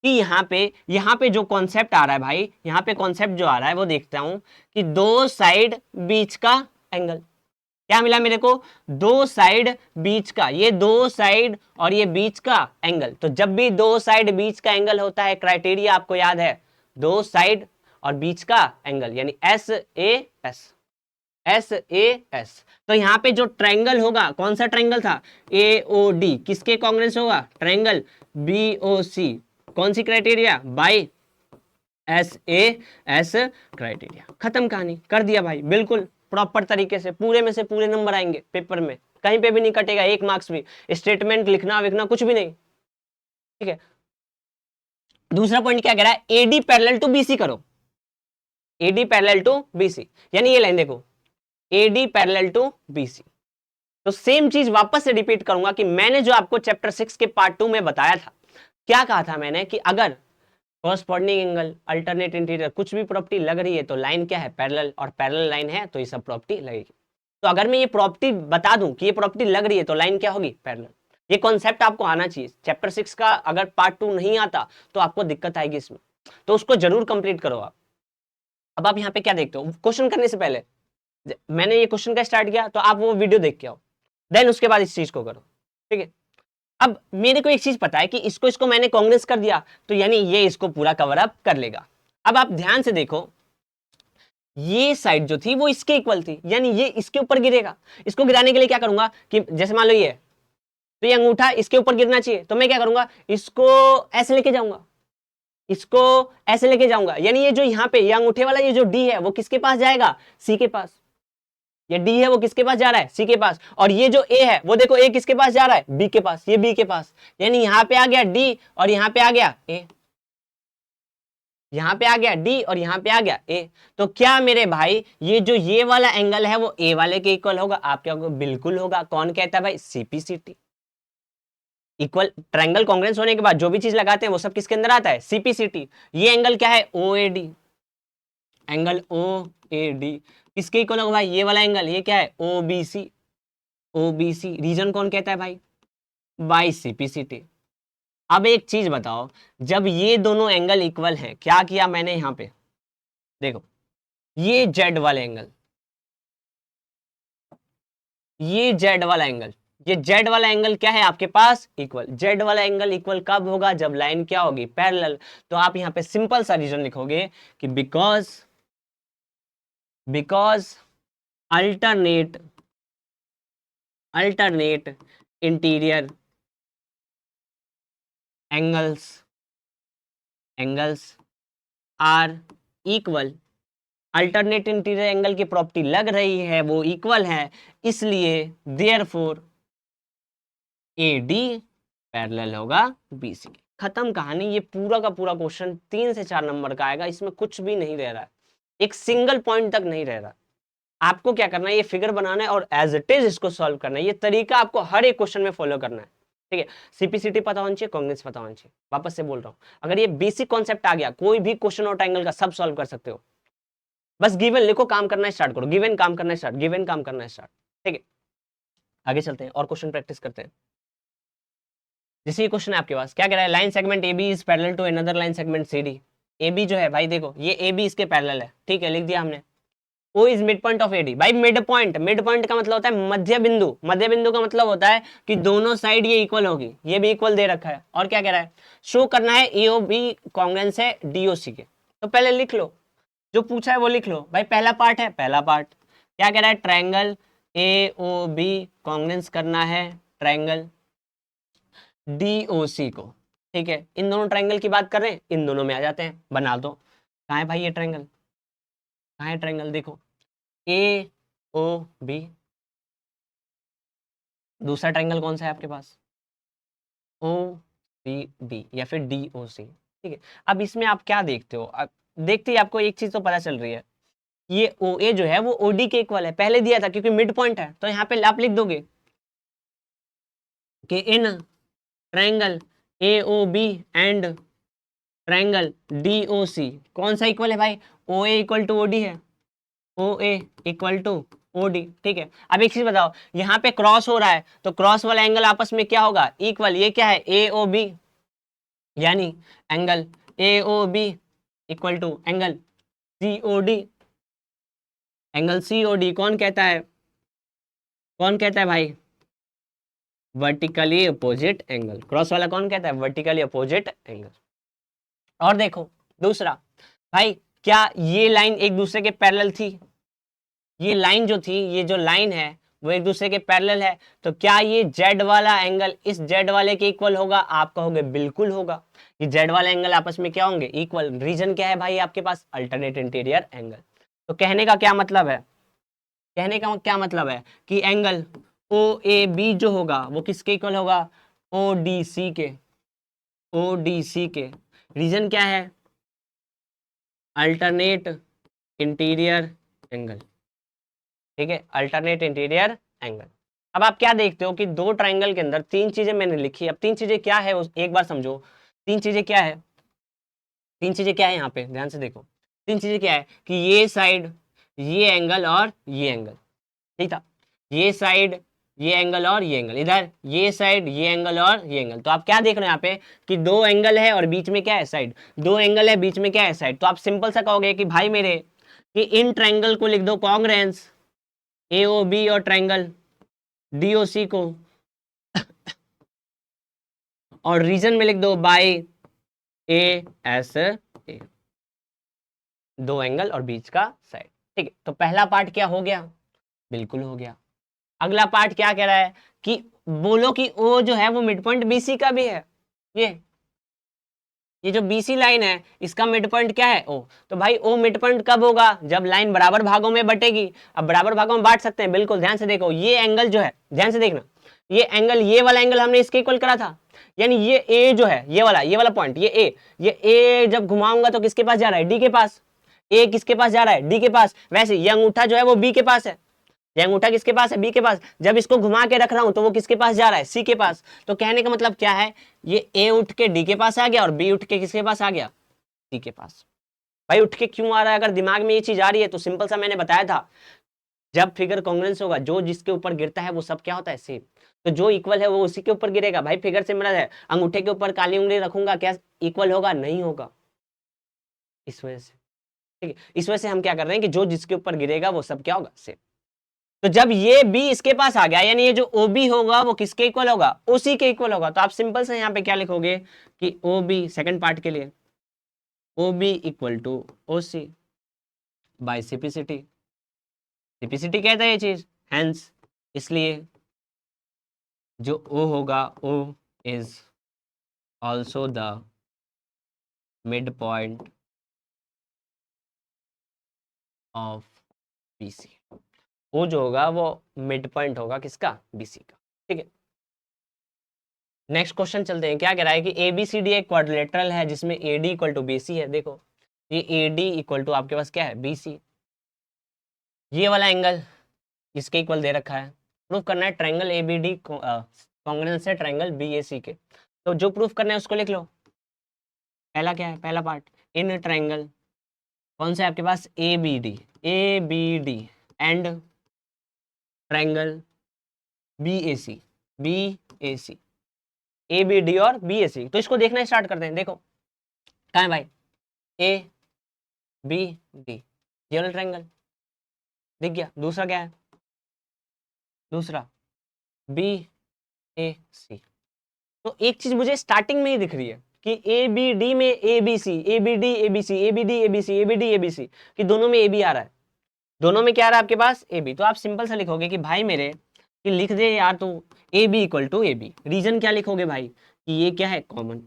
कि यहाँ पे जो कॉन्सेप्ट आ रहा है भाई, यहाँ पे कॉन्सेप्ट जो आ रहा है वो देखता हूं कि दो साइड बीच का एंगल, क्या मिला मेरे को, दो साइड बीच का, ये दो साइड और ये बीच का एंगल। तो जब भी दो साइड बीच का एंगल होता है, क्राइटेरिया आपको याद है, दो साइड और बीच का एंगल, यानी S A S, S A S. तो यहाँ पे जो ट्रायंगल होगा, कौन सा ट्रायंगल था, ए ओ डी, किसके कांग्रेस होगा, ट्रायंगल बी ओ सी, कौन सी criteria, by S A S criteria. खत्म कहानी, कर दिया भाई, बिल्कुल प्रॉपर तरीके से, पूरे में से पूरे नंबर आएंगे पेपर में, कहीं पे भी नहीं कटेगा एक मार्क्स भी, स्टेटमेंट लिखना विखना कुछ भी नहीं, ठीक है। दूसरा पॉइंट क्या कह रहा है, एडी पैरेलल टू बीसी करो, एडी पैरेलल टू बीसी, यानी ये लाइन देखो, एडी पैरेलल टू बीसी। तो सेम चीज वापस से रिपीट करूंगा कि मैंने जो आपको चैप्टर 6 के पार्ट 2 में बताया था, क्या कहा था मैंने कि अगर कॉरस्पॉन्डिंग एंगल, अल्टरनेट इंटीरियर, कुछ भी प्रॉपर्टी लग रही है तो लाइन क्या है, पैरेलल, और पैरेलल लाइन है तो ये सब प्रॉपर्टी लगेगी। तो अगर मैं ये प्रॉपर्टी बता दूं कि ये प्रॉपर्टी लग रही है तो लाइन क्या होगी, पैरेलल। ये कॉन्सेप्ट आपको आना चाहिए, चैप्टर 6 का अगर पार्ट 2 नहीं आता तो आपको दिक्कत आएगी इसमें, तो उसको जरूर कंप्लीट करो आप। अब आप यहाँ पे क्या देखते हो, क्वेश्चन करने से पहले मैंने ये क्वेश्चन का स्टार्ट किया तो आप वो वीडियो देख के आओ, देन उसके बाद इस चीज को करो, ठीक है। अब मेरे को एक चीज पता है कि इसको मैंने कांग्रेस कर दिया तो यानी ये इसको पूरा कवर अप कर लेगा। अब आप ध्यान से देखो, ये साइड जो थी वो इसके इक्वल थी, यानी ये इसके ऊपर गिरेगा। इसको गिराने के लिए क्या करूंगा कि जैसे मान लो ये, तो ये अंगूठा इसके ऊपर गिरना चाहिए, तो मैं क्या करूंगा, इसको ऐसे लेके जाऊंगा, इसको ऐसे लेके जाऊंगा, यानी ये जो यहाँ पे ये अंगूठे वाला ये जो डी है वो किसके पास जाएगा, सी के पास। ये डी है वो किसके पास जा रहा है, सी के पास। और ये जो ए है वो देखो ए किसके पास जा रहा है, बी के पास, ये बी के पास। यानी यहाँ पे आ गया डी और यहाँ पे आ गया ए, यहाँ पे आ गया डी और यहाँ पे आ गया ए। तो क्या मेरे भाई ये जो ये वाला एंगल है वो ए वाले के इक्वल होगा, आप क्या होगा, बिल्कुल होगा। कौन कहता है भाई, सीपीसीटी। इक्वल ट्रायंगल कॉन्ग्रुएंस होने के बाद जो भी चीज लगाते हैं वो सब किसके अंदर आता है, सीपीसीटी। ये एंगल क्या है, ओएडी, एंगल ओएडी किसके इक्वल होगा भाई, ये वाला एंगल, ये क्या है, ओबीसी, ओबीसी। रीजन कौन कहता है भाई, बाई सीपीसीटी। अब एक चीज बताओ, जब ये दोनों एंगल इक्वल हैं, क्या किया मैंने यहां पे, देखो ये जेड वाले एंगल, ये जेड वाला एंगल, ये जेड वाला एंगल क्या है आपके पास, इक्वल। जेड वाला एंगल इक्वल कब होगा, जब लाइन क्या होगी, पैरेलल। तो आप यहां पे सिंपल सा रीजन लिखोगे कि because alternate interior angles are equal. Alternate interior angle की प्रॉपर्टी लग रही है, वो इक्वल है, इसलिए देयरफॉर एडी पैरेलल होगा बीसी। खत्म कहानी। ये पूरा का पूरा क्वेश्चन 3 से 4 नंबर का आएगा, इसमें कुछ भी नहीं रह रहा है, एक सिंगल पॉइंट तक नहीं रह रहा। आपको क्या करना है, ये फिगर बनाना है और एज इट इज इसको सॉल्व करना है। ये तरीका आपको हर एक क्वेश्चन में फॉलो करना है, ठीक है। सीपीसीटी पता होना चाहिए, कॉन्ग्रुएंस पता होना चाहिए। वापस से बोल रहा हूं, अगर ये बेसिक कॉन्सेप्ट आ गया, कोई भी क्वेश्चन और ट्रायंगल का सब सॉल्व कर सकते हो। बस गिवन लिखो, काम करना स्टार्ट करो, गिवन काम करना स्टार्ट, गिवन काम करना स्टार्ट, ठीक है। आगे चलते हैं और क्वेश्चन प्रैक्टिस करते हैं। जैसे ये क्वेश्चन है आपके पास, क्या कह रहा है, line segment A B is parallel to another line segment C D. A B जो है भाई, देखो ये ए बी इसके पैरेलल है, ठीक है, लिख दिया हमने। O is mid point of A D. भाई मिड पॉइंट, मिड पॉइंट का मतलब होता है मध्य बिंदु। मध्य बिंदु का मतलब होता है कि दोनों साइड ये इक्वल होगी, ये भी इक्वल दे रखा है। और क्या कह रहा है, शो करना है एओ बी कॉन्ग्रुएंस है डीओसी के। तो पहले लिख लो, जो पूछा है वो लिख लो भाई। पहला पार्ट है, पहला पार्ट क्या कह रहा है, triangle A O B congruence करना है ट्रायंगल डीओसी को, ठीक है। इन दोनों ट्रायंगल की बात कर रहे हैं, इन दोनों में आ जाते हैं, बना दो। कहाँ है भाई ये ट्रायंगल, कहाँ है ट्रायंगल, देखो ए ओ बी। दूसरा ट्रायंगल कौन सा है आपके पास, ओ सी डी या फिर डी ओ सी, ठीक है। अब इसमें आप क्या देखते हो, अब देखते ही आपको एक चीज तो पता चल रही है, ये ओ ए जो है वो ओ डी के इक्वल है, पहले दिया था क्योंकि मिड पॉइंट है। तो यहाँ पे आप लिख दोगे कि in triangle A O B and triangle D O C कौन सा इक्वल है भाई, O A equal to O D है, O A equal to O D, ठीक है। अब एक चीज बताओ, यहाँ पे क्रॉस हो रहा है तो क्रॉस वाला एंगल आपस में क्या होगा, इक्वल। ये क्या है, ए ओ बी, यानी angle A O B equal to angle C O D. Angle C O D कौन कहता है, कौन कहता है भाई, वर्टिकली अपोजिट एंगल। क्रॉस वाला कौन कहता है, वर्टिकली अपोजिट एंगल। और देखो दूसरा, भाई क्या ये लाइन एक दूसरे के पैरेलल थी, ये लाइन जो थी, ये जो लाइन है वो एक दूसरे के पैरेलल है। तो क्या ये जेड वाला एंगल इस जेड वाले के इक्वल होगा, आप कहोगे बिल्कुल होगा। ये जेड वाला एंगल आपस में क्या होंगे, इक्वल। रीजन क्या है भाई आपके पास, अल्टरनेट इंटीरियर एंगल। तो कहने का क्या मतलब है, कहने का क्या मतलब है कि एंगल ओ ए बी जो होगा वो किसके इक्वल होगा, ओ डी सी के, ओ डी सी के। रीजन क्या है, अल्टरनेट इंटीरियर एंगल, ठीक है, अल्टरनेट इंटीरियर एंगल। अब आप क्या देखते हो कि दो ट्रायंगल के अंदर तीन चीजें मैंने लिखी। अब तीन चीजें क्या है एक बार समझो, तीन चीजें क्या है, तीन चीजें क्या है यहाँ पे ध्यान से देखो। तीन चीजें क्या है कि ये साइड, ये एंगल और ये एंगल, ठीक था। ये साइड, ये एंगल और ये एंगल, इधर ये साइड, ये एंगल और ये एंगल। तो आप क्या देख रहे हैं यहाँ पे कि दो एंगल है और बीच में क्या है, साइड। दो एंगल है बीच में क्या है, साइड। तो आप सिंपल सा कहोगे कि भाई मेरे कि इन ट्रायंगल को लिख दो कॉन्ग्रुएंस ए ओ बी और ट्रायंगल डी ओ सी को, और रीजन में लिख दो बाय ए एस ए, दो एंगल और बीच का साइड, ठीक है, तो पहला पार्ट क्या हो गया, बिल्कुल हो गया। अगला पार्ट क्या कह रहा है कि बोलो कि ओ जो है वो मिड पॉइंट बीसी का भी है। ये जो बीसी लाइन है इसका मिड पॉइंट क्या है, ओ। तो भाई ओ मिड पॉइंट कब होगा, जब लाइन बराबर भागों में बटेगी। अब बराबर भागों में बांट सकते हैं, बिल्कुल ध्यान से देखो, ये एंगल जो है, ध्यान से देखना, ये एंगल, ये वाला एंगल हमने इसके इक्वल करा था, यानी ये ए जो है, ये वाला पॉइंट, ये ए जब घुमाऊंगा तो किसके पास जा रहा है, डी के पास। ए किसके पास जा रहा है, डी के पास। वैसे ये अंगूठा जो है वो बी के पास है, ये अंगूठा किसके पास है, बी के पास। जब इसको घुमा के रख रहा हूं तो वो किसके पास जा रहा है, सी के पास। तो कहने का मतलब क्या है, ये ए उठ के डी के पास आ गया और बी उठ के किसके पास आ गया, सी के पास। भाई उठ के क्यों आ रहा है, अगर दिमाग में ये चीज आ रही है तो सिंपल सा मैंने बताया था, जब फिगर कॉन्ग्रुएंस होगा, जो जिसके ऊपर गिरता है वो सब क्या होता है, सेम। तो जो इक्वल है वो उसी के ऊपर गिरेगा। भाई फिगर से मेरा है, अंगूठे के ऊपर काली उंगली रखूंगा, क्या इक्वल होगा, नहीं होगा। इस वजह से, ठीक है, इस वजह से हम क्या कर रहे हैं कि जो जिसके ऊपर गिरेगा वो सब क्या होगा, सेम। तो जब ये बी इसके पास आ गया, यानी ये जो ओ बी होगा वो किसके इक्वल होगा, ओसी के इक्वल होगा। तो आप सिंपल से यहाँ पे क्या लिखोगे कि ओ बी, सेकेंड पार्ट के लिए, O B equal to O C by CPCT. CPCT कहता है ये चीज, हेंस इसलिए जो ओ होगा, O is also the mid point of BC. O जो होगा वो मिड पॉइंट होगा किसका, बीसी का। ठीक है, नेक्स्ट क्वेश्चन चलते हैं। क्या कह रहा है कि एबीसीडी एक क्वाड्रिलेटरल है जिसमें एडी इक्वल टू बीसी है। देखो ये एडी इक्वल टू आपके पास क्या है, बीसी। ये वाला एंगल इसके इक्वल दे रखा है। प्रूफ करना है ट्रायंगल एबीडी कॉन्ग्रुएंस है ट्रायंगल बीएसी के। तो जो प्रूफ करना है उसको लिख लो। पहला क्या है, पहला पार्ट, इन ट्रायंगल कौन सा है आपके पास, A B D and triangle BAC, BAC, A B D और बी ए सी। तो इसको देखना स्टार्ट करते हैं। देखो कहाँ है भाई, ए बी डी, ये वाला ट्रायंगल दिख गया। दूसरा क्या है, दूसरा बी ए सी। तो एक चीज मुझे स्टार्टिंग में ही दिख रही है कि ए बी डी में A B C, A B D A B C, A B D A B C, A B D A B C, कि दोनों में ए बी आ रहा है। दोनों में क्या आ रहा है आपके पास, ए बी। तो आप सिंपल सा लिखोगे कि भाई मेरे कि लिख दे यार तो A B equal to A B. Reason क्या लिखोगे भाई कि ये क्या है, कॉमन।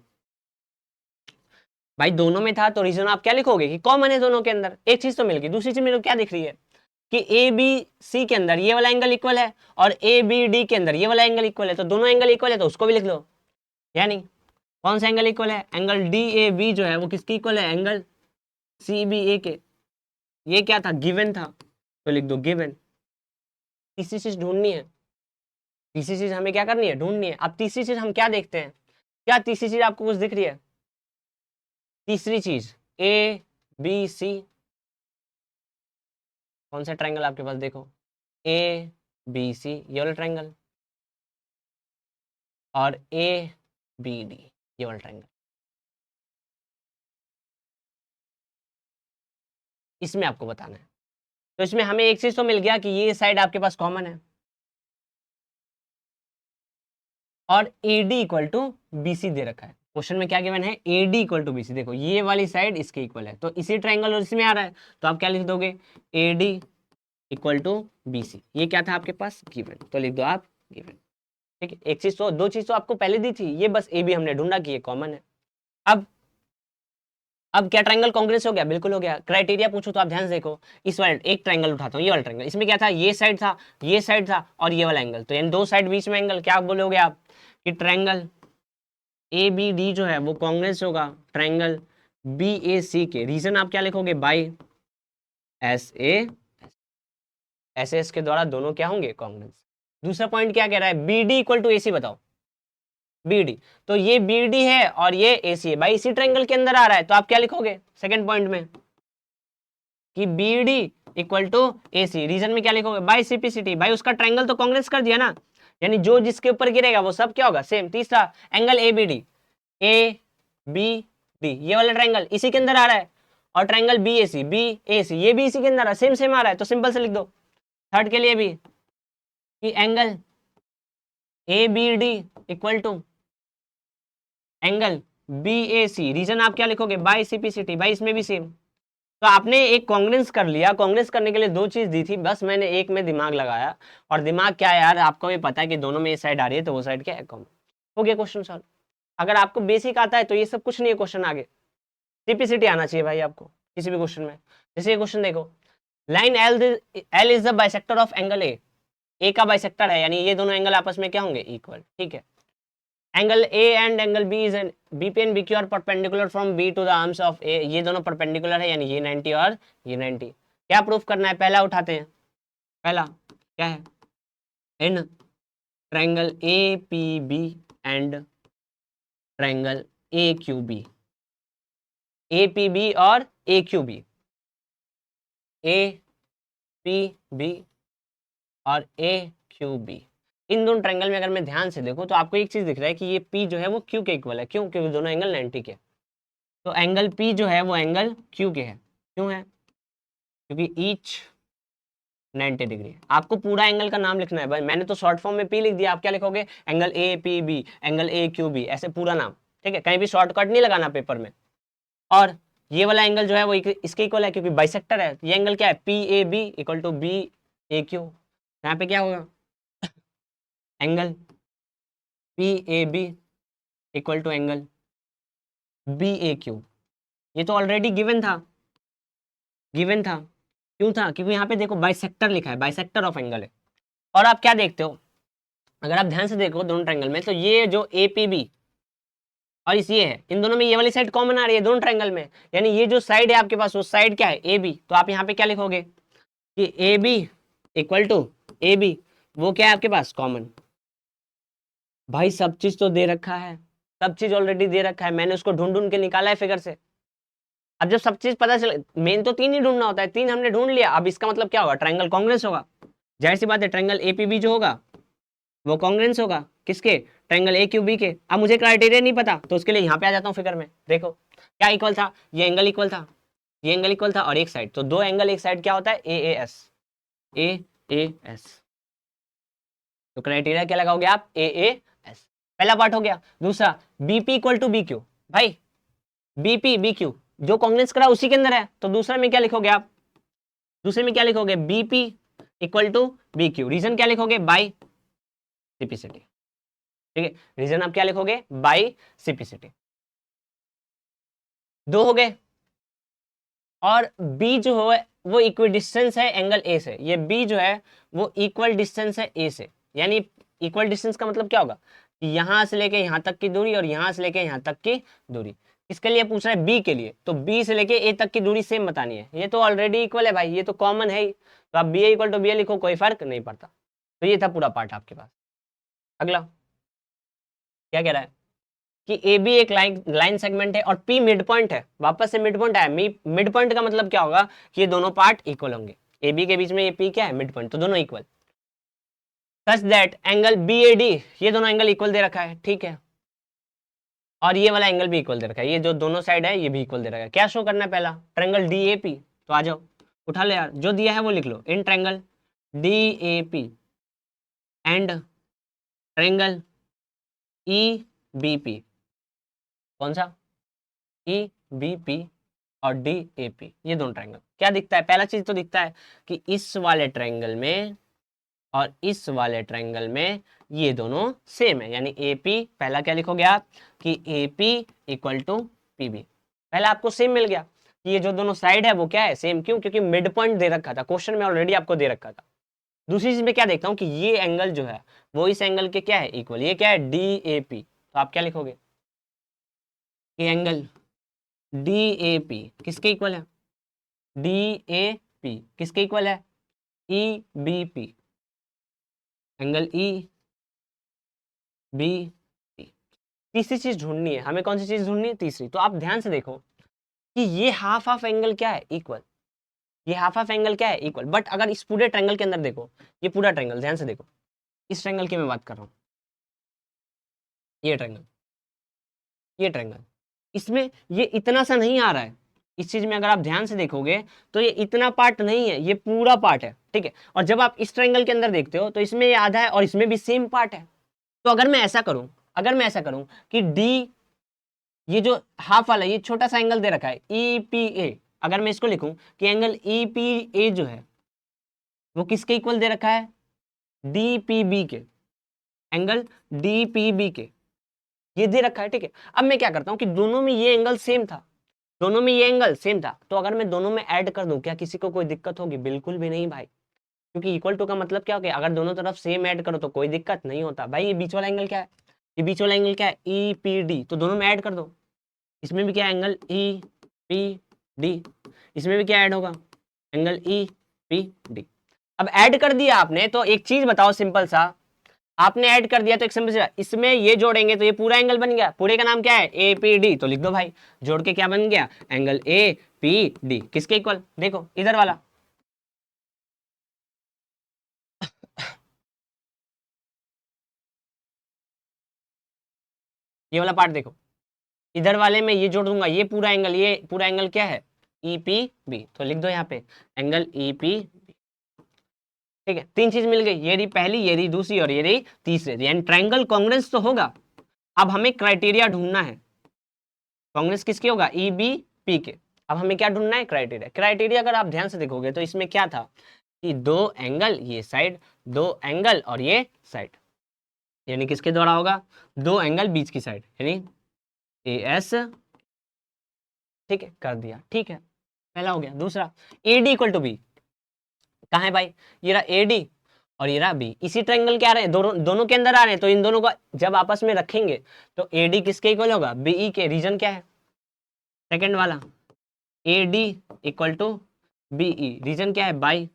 भाई दोनों में था तो रीजन आप क्या लिखोगे कि कॉमन है दोनों के अंदर। एक चीज तो मिल गई। दूसरी चीज मेरे को क्या दिख रही है कि ए बी सी के अंदर ये वाला एंगल इक्वल है और ए बी डी के अंदर ये वाला एंगल इक्वल है। तो दोनों एंगल इक्वल है तो उसको भी लिख लो। यानी कौन सा एंगल इक्वल है, एंगल डी ए बी जो है वो किसकी इक्वल है, एंगल सी बी ए के। ये क्या था, गिवन था, तो लिख दो गिवन। तीसरी चीज ढूंढनी है, तीसरी चीज हमें क्या करनी है, ढूंढनी है। अब तीसरी चीज हम क्या देखते हैं, क्या तीसरी चीज आपको कुछ दिख रही है, तीसरी चीज ए बी सी, कौन सा ट्रायंगल आपके पास, देखो ए बी सी ये वाला ट्रायंगल और ए बी डी ये वाला ट्रायंगल। इसमें आपको बताना है। तो इसमें हमें एक चीज तो मिल गया कि ये साइड आपके पास कॉमन है और A D equal to B C दे रखा है। क्वेश्चन में क्या गिवन है, A D equal to B C. देखो ये वाली साइड इसके इक्वल है तो इसी ट्रायंगल और इसमें आ रहा है तो आप क्या लिख दोगे, A D equal to B C. ये क्या था आपके पास, गिवन, तो लिख दो आप गिवन। ठीक है, एक चीज तो, दो चीज तो आपको पहले दी थी, ये बस ए बी हमने ढूंढा कि ये कॉमन है। अब क्या ट्रायंगल कांग्रेस हो गया, बिल्कुल हो गया। क्राइटेरिया पूछो तो आप ध्यान से देखो। इस वाले एक ट्रायंगल उठाता हूँ, ये वाला ट्रायंगल, इसमें क्या था, ये साइड था, ये साइड था और ये वाला एंगल। तो यानी दो साइड बीच में एंगल, क्या बोलोगे आप कि ट्रायंगल ए बी डी जो है वो कांग्रेस होगा ट्रायंगल बी ए सी के। रीजन आप क्या लिखोगे, by S A, S S के द्वारा दोनों क्या होंगे, कांग्रेस। दूसरा पॉइंट क्या कह रहा है, B D equal to A सी, बताओ बी डी। तो ये बी डी है और ये ए सी है, भाई इसी ट्रायंगल के अंदर आ रहा है। तो आप क्या लिखोगे सेकंड पॉइंट में कि B D equal to A C. Reason में क्या लिखोगे, बाई सिपिसिटी, भाई उसका ट्रायंगल तो कांग्रेस कर दिया ना, यानी जो जिसके ऊपर गिरेगा वो सब क्या होगा, सेम। तीसरा angle A B D, A B D ये वाला ट्रायंगल इसी के अंदर आ रहा है और triangle B A C, B A सी ये भी इसी के अंदर आ रहा है, सेम सेम आ रहा है। तो सिंपल से लिख दो थर्ड के लिए भी कि angle A B D equal to angle B A C. Reason आप क्या लिखोगे, बाई सिपिसिटी, भाई इसमें भी सेम। तो आपने एक कांग्रेंस कर लिया, कांग्रेंस करने के लिए दो चीज दी थी, बस मैंने एक में दिमाग लगाया, और दिमाग क्या है यार, आपको भी पता है कि दोनों में ये साइड आ रही है तो वो साइड क्या है, कॉमन। हो गया क्वेश्चन सॉल्व। अगर आपको बेसिक आता है तो ये सब कुछ नहीं है क्वेश्चन आगे, सिंपलिसिटी आना चाहिए भाई आपको किसी भी क्वेश्चन में। जैसे ये क्वेश्चन देखो, line L is the bisector of angle A का बाइसेक्टर है, यानी ये दोनों एंगल आपस में क्या होंगे, इक्वल, ठीक है। Angle A and angle B is B P and B Q are perpendicular from B to the arms of A, ये दोनों परपेंडिकुलर है, यानी ये 90 और ये 90। क्या प्रूफ करना है, पहला उठाते हैं। पहला क्या है, in triangle A P B and triangle A Q B, A P B और A Q B, A P B और ए क्यू बी, इन दोनों ट्रायंगल में अगर मैं ध्यान से देखूं तो आपको एक चीज दिख रहा है कि ये P जो है वो Q के इक्वल है। क्यों? क्योंकि दोनों एंगल 90 के। तो एंगल P जो है वो एंगल Q के है। क्यों है? क्योंकि ईच 90 डिग्री है। आपको पूरा एंगल का नाम लिखना है भाई, मैंने तो शॉर्ट फॉर्म में P लिख दिया, आप क्या लिखोगे, angle A P B, angle A Q B, ऐसे पूरा नाम, ठीक है। कहीं भी शॉर्टकट नहीं लगाना पेपर में। और ये वाला एंगल जो है वो इसके इक्वल है, क्योंकि बाइसेक्टर है। ये एंगल क्या है, P A B equal to B A Q. यहाँ पे क्या होगा, angle P A B equal to angle B A Q. ये तो ऑलरेडी गिवन था, गिवन था। क्यों था? क्योंकि यहाँ पे देखो बाइसेक्टर लिखा है, बाइसेक्टर ऑफ एंगल है। और आप क्या देखते हो, अगर आप ध्यान से देखो दोनों ट्रायंगल में, तो ये जो ए पी बी और इस ये है, इन दोनों में ये वाली साइड कॉमन आ रही है दोनों ट्रायंगल में, यानी ये जो साइड है आपके पास वो साइड क्या है, ए बी। तो आप यहाँ पे क्या लिखोगे कि A B equal to A B, वो क्या है आपके पास, कॉमन। भाई सब चीज तो दे रखा है, सब चीज ऑलरेडी दे रखा है, मैंने उसको ढूंढ ढूंढ के निकाला है फिगर से। अब जब सब चीज पता चले, मेन तो तीन ही ढूंढना होता है, तीन हमने ढूंढ लिया, अब इसका मतलब क्या होगा, ट्रायंगल कॉन्ग्रेंस होगा। जाहिर सी बात है, ट्रायंगल एपीबी जो होगा वो कॉन्ग्रेंस होगा किसके, ट्रायंगल ए क्यू बी के। अब मुझे क्राइटेरिया नहीं पता, तो उसके लिए यहाँ पे आ जाता हूँ फिगर में। देखो क्या इक्वल था, ये एंगल इक्वल था, ये एंगल इक्वल था, और एक साइड, तो दो एंगल एक साइड क्या होता है, A A S, A A S. तो क्राइटेरिया क्या लगाओगे आप, ए ए एस। पहला पार्ट हो गया। दूसरा, BP equal to B Q, भाई बीपी बी क्यू जो कॉन्ग्रेंस करा उसी के अंदर है, तो दूसरे में क्या लिखोगे आप, दूसरे में क्या लिखोगे, BP equal to B Q. Reason क्या लिखोगे, बाई सिपिसिटी, ठीक है। रीजन आप क्या लिखोगे, बाई सिपिसिटी। दो हो गए। और बी जो है वो इक्वल डिस्टेंस है एंगल ए से, ये बी जो है वो इक्वल डिस्टेंस है ए से। यानी इक्वल डिस्टेंस का मतलब क्या होगा, यहां से लेके यहां तक की दूरी और यहां से लेके यहां तक की दूरी। इसके लिए पूछ रहा है बी के लिए, तो बी से लेके ए तक की दूरी सेम बतानी है। ये तो ऑलरेडी इक्वल है भाई, ये तो कॉमन है ही, तो आप बी इक्वल टू बी लिखो, कोई फर्क नहीं पड़ता। तो ये था पूरा पार्ट आपके पास। अगला क्या कह रहा है कि ए बी एक लाइन सेगमेंट है और पी मिड पॉइंट है। वापस से मिड पॉइंट आया, मिड पॉइंट का मतलब क्या होगा कि ये दोनों पार्ट इक्वल होंगे। ए बी के बीच में ये पी क्या है, मिड पॉइंट, तो दोनों equal. Such that angle B A D, ये दोनों एंगल इक्वल दे रखा है, ठीक है। और ये वाला एंगल भी इक्वल दे रखा है, ये जो दोनों साइड है ये भी इक्वल दे रखा है। क्या शो करना है, पहला ट्रायंगल डी ए पी। तो आ जाओ उठा लो यार, जो दिया है वो लिख लो, in triangle D A P and triangle E B P. कौन सा, ई बी पी और डी ए पी, ये दोनों ट्रायंगल क्या दिखता है, पहला चीज तो दिखता है कि इस वाले ट्रायंगल में और इस वाले ट्रायंगल में ये दोनों सेम है, यानी ए पी, पहला क्या लिखोगे आप कि A P equal to P B. पहला आपको सेम मिल गया कि ये जो दोनों साइड है वो क्या है, सेम। क्यों? क्योंकि मिड पॉइंट दे रखा था क्वेश्चन में, ऑलरेडी आपको दे रखा था। दूसरी चीज में क्या देखता हूँ कि ये एंगल जो है वो इस एंगल के क्या है, इक्वल। ये क्या है, डी ए पी। तो आप क्या लिखोगे, ये एंगल डी ए पी किसके इक्वल है, डी ए पी किसके इक्वल है, E B P, angle E B P. तीसरी चीज ढूंढनी है हमें, कौन सी चीज ढूंढनी है, तीसरी। तो आप ध्यान से देखो कि ये हाफ ऑफ एंगल क्या है, इक्वल। ये हाफ ऑफ एंगल क्या है, इक्वल। बट अगर इस पूरे ट्रायंगल के अंदर देखो, ये पूरा ट्रायंगल ध्यान से देखो, इस ट्रायंगल की मैं बात कर रहा हूँ, ये ट्रायंगल, ये ट्रायंगल, इसमें ये इतना सा नहीं आ रहा है। इस चीज में अगर आप ध्यान से देखोगे तो ये इतना पार्ट नहीं है, ये पूरा पार्ट है, ठीक है। और जब आप इस ट्रायंगल के अंदर देखते हो तो इसमें ये आधा है और इसमें भी सेम पार्ट है। तो अगर मैं ऐसा करूं, अगर मैं ऐसा करूं कि डी, ये जो हाफ वाला ये छोटा सा एंगल दे रखा है ई पी ए, अगर मैं इसको लिखूं कि एंगल ई पी ए जो है वो किसके इक्वल दे रखा है, डी पी बी के, एंगल डी पी बी के ये दे रखा है, ठीक है। अब मैं क्या करता हूं कि दोनों में ये एंगल सेम था, दोनों में ये एंगल सेम था, तो अगर मैं दोनों में ऐड कर दूं क्या किसी को कोई दिक्कत होगी? बिल्कुल भी नहीं भाई, क्योंकि इक्वल टू का मतलब क्या हो गया, अगर दोनों तरफ सेम ऐड करो तो कोई दिक्कत नहीं होता भाई। ये बीच वाला एंगल क्या है, ये बीच वाला एंगल क्या है, ई पी डी, तो दोनों में ऐड कर दो। इसमें भी क्या एंगल ई पी डी, इसमें भी क्या ऐड होगा, एंगल ई पी डी। अब ऐड कर दिया आपने तो एक चीज बताओ सिंपल सा, आपने ऐड कर दिया तो एक सिंपल सा, इसमें ये जोड़ेंगे तो ये पूरा एंगल बन गया, पूरे का नाम क्या है, ए पी डी, तो लिख दो भाई, जोड़ के क्या बन गया, एंगल ए पी डी, किसके इक्वल, देखो इधर वाला, ये वाला पार्ट देखो, इधर वाले में ये जोड़ दूंगा, ये पूरा एंगल क्या है, ई पी बी, तो लिख दो यहाँ पे एंगल ई पी बी, ठीक है। तीन चीज मिल गई, ये रही पहली, ये रही दूसरी और ये रही तीसरी, यानी ट्रायंगल कांग्रुएंस तो होगा। अब हमें क्राइटेरिया ढूंढना है, कांग्रुएंस किसके होगा, ई बी पी के। अब हमें क्या ढूंढना है, क्राइटेरिया। क्राइटेरिया अगर आप ध्यान से देखोगे तो इसमें क्या था कि दो एंगल ये साइड, दो एंगल और ये साइड, यानी किसके द्वारा होगा, दो एंगल बीच की साइड, यानी ए एस, ठीक है, कर दिया, ठीक है, पहला हो गया। दूसरा, A D equal to B, कहाँ है भाई, ये रहा ए डी और ये रहा बी, इसी ट्रायंगल के आ रहे हैं, दोनों के अंदर आ रहे हैं, तो इन दोनों को जब आपस में रखेंगे तो ए डी किसके इक्वल होगा, बीई के। रीजन क्या है, सेकंड वाला, A D equal to BE, reason क्या है, बाई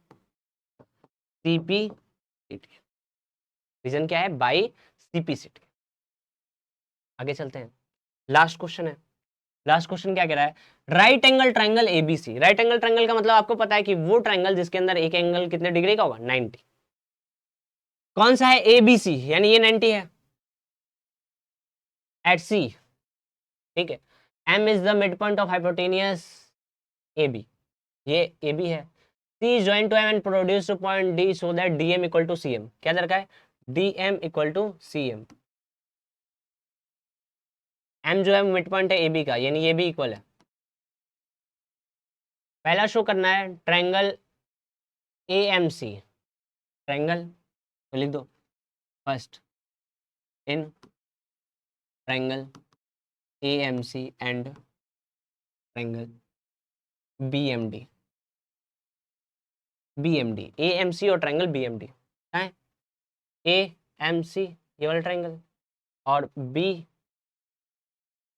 सीपी, रीजन क्या है, बाई सीपी सीट। आगे चलते हैं, लास्ट क्वेश्चन है। लास्ट क्वेश्चन क्या कह रहा है, right angle triangle ABC. Right angle triangle का मतलब आपको पता है कि वो ट्रायंगल जिसके अंदर एक एंगल कितने डिग्री का होगा, 90। कौन सा है, एबीसी, यानी ये 90 है एट सी, ठीक है। M is the mid point of hypotenuse A B, ये ए बी है। C is joint to M and produce point D so that D M equal to C M, क्या दरका है, D M equal to C M. M जो है mid point है ए B का, यानी ये भी इक्वल है। पहला शो करना है triangle A M C, triangle तो लिख दो first in triangle A M C and triangle B M D, B M D, A M C और ट्रायंगल बी एम डी है, ए एम सी ये वाला ट्रायंगल और बी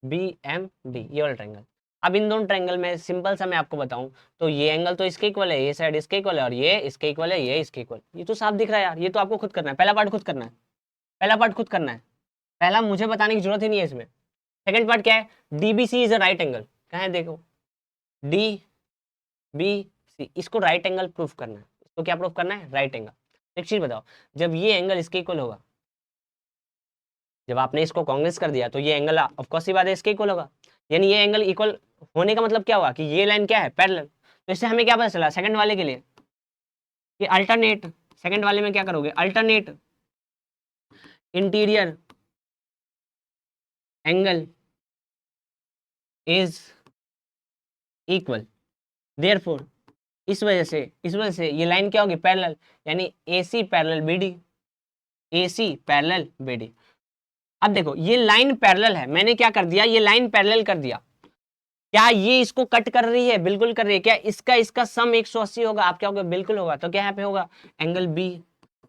बी एम डी ये वाला ट्रायंगल। अब इन दोनों ट्रायंगल में सिंपल सा मैं आपको बताऊं तो ये एंगल तो इसके इक्वल है, ये साइड इसके इक्वल है और ये इसके इक्वल है, ये इसके इक्वल, ये तो साफ दिख रहा है यार। ये तो आपको खुद करना है, पहला पार्ट खुद करना है, पहला पार्ट खुद करना है, पहला मुझे बताने की जरूरत ही नहीं है इसमें। सेकंड पार्ट क्या है, D B C is a right angle, कहाँ है देखो, डी बी सी, इसको राइट एंगल प्रूफ करना है। इसको क्या प्रूफ करना है, राइट एंगल। एक चीज बताओ, जब ये एंगल इसके इक्वल होगा, जब आपने इसको कांग्रेस कर दिया तो ये एंगल ऑफ कोर्स ही बात है इसके इक्वल होगा, यानी ये एंगल इक्वल होने का मतलब क्या हुआ कि ये लाइन क्या है, पैरेलल। तो इससे हमें क्या पता चला सेकंड वाले के लिए कि अल्टरनेट, सेकंड वाले में क्या करोगे, alternate interior angle is equal, therefore इस वजह से ये लाइन क्या होगी, पैरेलल, यानी AC parallel BD, AC parallel BD। अब देखो ये लाइन पैरेलल है, मैंने क्या कर दिया, ये लाइन पैरेलल कर दिया, क्या ये इसको कट कर रही है, बिल्कुल कर रही है। क्या इसका सम 180 होगा, आप क्या होगा, बिल्कुल होगा। तो क्या यहाँ पे होगा, angle B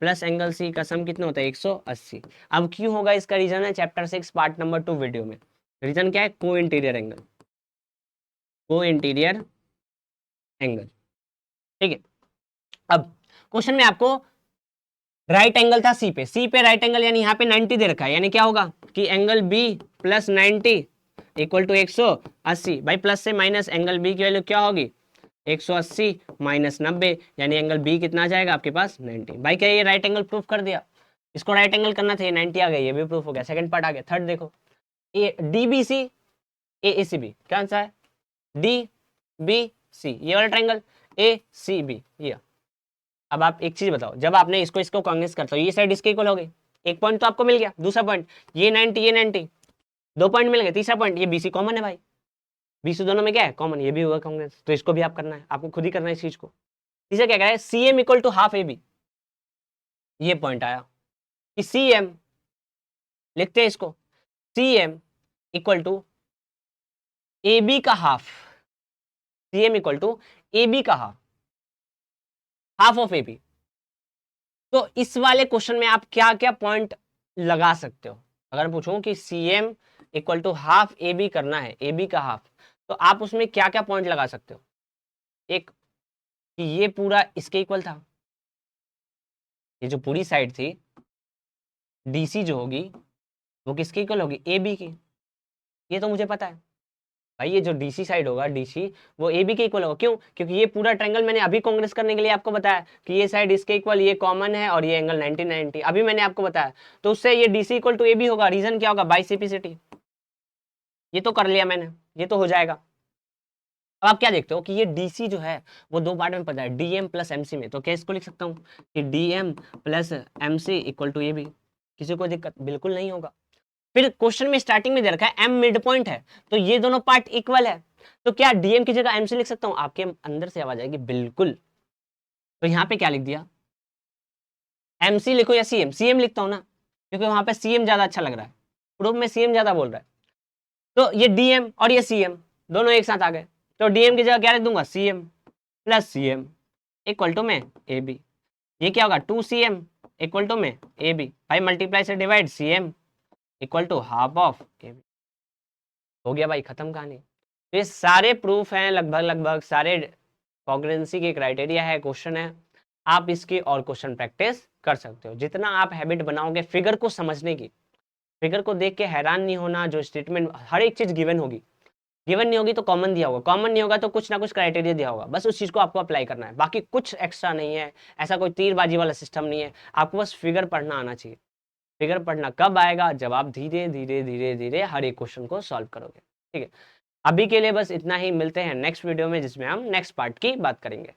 plus angle C का सम कितना होता है, 180। अब क्यों होगा, इसका रीजन है चैप्टर 6 पार्ट नंबर 2 वीडियो में। रीजन क्या है, को इंटीरियर एंगल, को इंटीरियर एंगल, ठीक है। अब क्वेश्चन में आपको राइट एंगल था सी पे राइट एंगल, यानी यहाँ पे 90 दे रखा है, यानी क्या होगा कि angle B plus 90 equal to 180। भाई प्लस से माइनस, एंगल B की वैल्यू क्या होगी, 180 माइनस 90, यानी एंगल B कितना आ जाएगा आपके पास, 90। भाई क्या ये राइट एंगल प्रूफ कर दिया, इसको राइट एंगल करना था, 90 आ गया, ये भी प्रूफ हो गया। सेकंड पार्ट आ गया, थर्ड देखो, ए DBC AACB, क्या आंसर है, DBC ये वाला ट्रायंगल ACB ये। अब आप एक चीज बताओ, जब आपने इसको कांग्रेस करते हो, ये साइड इसके इक्वल हो गई, एक पॉइंट तो आपको मिल गया, दूसरा पॉइंट ये 90 ये 90, 2 पॉइंट मिल गए, तीसरा पॉइंट ये BC कॉमन है भाई, बी सी दोनों में क्या है कॉमन, ये भी होगा कांग्रेस, तो इसको भी आप करना है, आपको खुद ही करना है इस चीज को। इसे क्या कह रहा है C M equal to half A B, ये पॉइंट आया कि सी एम, लिखते हैं इसको, C M equal to A B का half, C M equal to A B का half, half of A B. तो इस वाले क्वेश्चन में आप क्या क्या पॉइंट लगा सकते हो, अगर पूछूं कि C M equal to half A B करना है, ए बी का हाफ, तो आप उसमें क्या क्या पॉइंट लगा सकते हो। एक कि ये पूरा इसके इक्वल था, ये जो पूरी साइड थी डीसी जो होगी वो किसके इक्वल होगी, ए बी की, ये तो मुझे पता है भाई, ये जो डीसी साइड होगा डीसी वो ए बी के इक्वल होगा, क्यों, क्योंकि ये पूरा ट्रायंगल मैंने अभी कांग्रेस करने के लिए आपको बताया कि ये साइड इसके इक्वल, ये कॉमन है और ये एंगल 90 90, अभी मैंने आपको बताया, तो उससे ये DC equal to A B होगा। रीजन क्या होगा, बाइसेपिसिटी, ये तो कर लिया मैंने, ये तो हो जाएगा। अब आप क्या देखते हो कि ये डीसी जो है वो दो पार्ट में पता है, डीएम प्लस एमसी में, तो क्या इसको लिख सकता हूँ कि DM plus MC equal to A B, किसी को दिक्कत बिल्कुल नहीं होगा। फिर क्वेश्चन में स्टार्टिंग में दे रखा है एम मिड पॉइंट है, तो ये दोनों पार्ट इक्वल है, तो क्या डीएम की जगह एमसी लिख सकता हूँ, आपके अंदर से आवाज आएगी बिल्कुल। तो यहाँ पे क्या लिख दिया, एमसी लिखो या सीएम, सीएम लिखता हूँ ना, क्योंकि वहां पे सीएम ज्यादा अच्छा लग रहा है, प्रूफ में सीएम ज्यादा बोल रहा है, तो ये डीएम और ये सीएम दोनों एक साथ आ गए, तो डीएम की जगह क्या लिख दूंगा, CM plus CM equal to में ए बी, ये क्या होगा 2cm इक्वल टू में ए बी, भाई मल्टीप्लाई से divide, CM equal to half of A B, हो गया भाई खत्म कहानी। तो ये सारे प्रूफ हैं, लगभग लगभग सारे कॉन्ग्रुएंसी के क्राइटेरिया है, क्वेश्चन है, आप इसकी और क्वेश्चन प्रैक्टिस कर सकते हो। जितना आप हैबिट बनाओगे फिगर को समझने की, फिगर को देख के हैरान नहीं होना, जो स्टेटमेंट हर एक चीज गिवन होगी, गिवन नहीं होगी तो कॉमन दिया होगा, कॉमन नहीं होगा तो कुछ ना कुछ क्राइटेरिया दिया होगा, बस उस चीज को आपको अप्लाई करना है, बाकी कुछ एक्स्ट्रा नहीं है, ऐसा कोई तीरबाजी वाला सिस्टम नहीं है, आपको बस फिगर पढ़ना आना चाहिए। फिगर पढ़ना कब आएगा, जब आप धीरे धीरे धीरे धीरे हर एक क्वेश्चन को सॉल्व करोगे। ठीक है, अभी के लिए बस इतना ही, मिलते हैं नेक्स्ट वीडियो में जिसमें हम नेक्स्ट पार्ट की बात करेंगे।